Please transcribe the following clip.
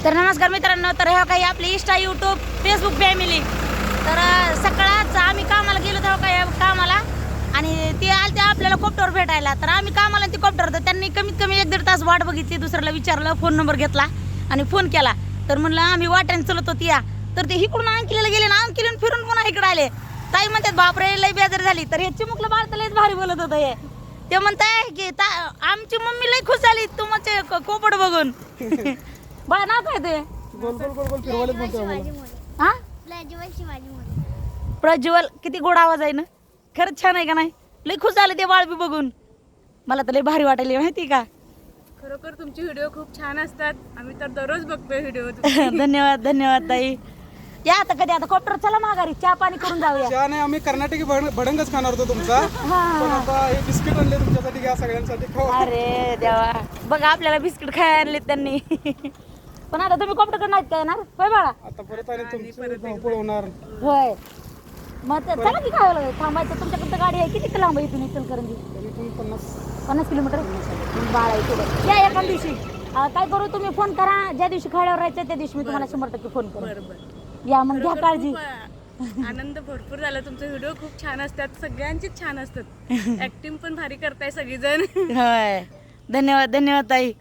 तर नमस्कार मित्रांनो, तर हे काही आपली इंस्टा यूट्यूब फेसबुक फॅमिली. तर सकाळच आम्ही कामाला गेलो तेव्हा काय कामाला आणि ते आले आपल्याला कॉप्टर भेटायला. तर आम्ही कामाला ते कॉप्टर तर त्यांनी कमीत कमी 1-1.5 तास वाट बघितली. दुसऱ्याला विचारलं, फोन नंबर घेतला आणि फोन केला. तर म्हणलं आम्ही वाट्याने चलत होती या. तर ते इकडून अंकिलेला गेले ना, अंकिलेन फिरून पुन्हा इकडे आले. ताई म्हणतात बापरे लई बेजार झाली. तर हे चिमुकलं बाळ तर लईच भारी बोलत होतं हे. ते म्हणताय की आमची मम्मी लई खुश झाली तुमचे कोपड बघून. बाळा नाव काय ते? गोल गोल गोल गोल फिरवायलाच म्हणतो आम्हाला. हा प्रज्वल शिवाजी मोरे. प्रज्वल, किती गोड आवाज आहे ना. खरंच छान आहे का नाही? लई खुश झाले ते बाळ बी बघून. मला तर लई भारी वाटायला माहिती का. खरोखर तुमचे व्हिडिओ खूप छान असतात. आम्ही तर दररोज बघतोय व्हिडिओ. धन्यवाद धन्यवाद ताई. या आता कधी आता कॉप्टर चला माघारी चहा पाणी करून जाऊया. चहा नाही, आम्ही कर्नाटकी भडंगच खाणार होतो तुमचा. पण आता हे बिस्किट आणले तुमच्यासाठी, घ्या सगळ्यांसाठी खावा. अरे देवा, बघा आपल्याला बिस्किट खायला आणले त्यांनी. पण आता तुम्ही कॉप्टर नाहीत काय येणार होय बाळा? आता परत आणि तुमची धावपळ होणार. होय मग चला की काय लागलं थांबायचं. तुमच्याकडे गाडी आहे किती लांब आहे इथून इचलकरंजी? तरी पण 50 किलोमीटर. बाळा इथे या एका दिवशी काय करू, तुम्ही फोन करा. ज्या दिवशी खाड्यावर राहायचं त्या दिवशी मी तुम्हाला 100% फोन करू. बरोबर. या मग घ्या काळजी. आनंद भरपूर झाला. तुमचे व्हिडिओ खूप छान असतात, सगळ्यांचीच छान असतात. ऍक्टिंग पण भारी करताय सगळीजण. होय धन्यवाद धन्यवाद ताई.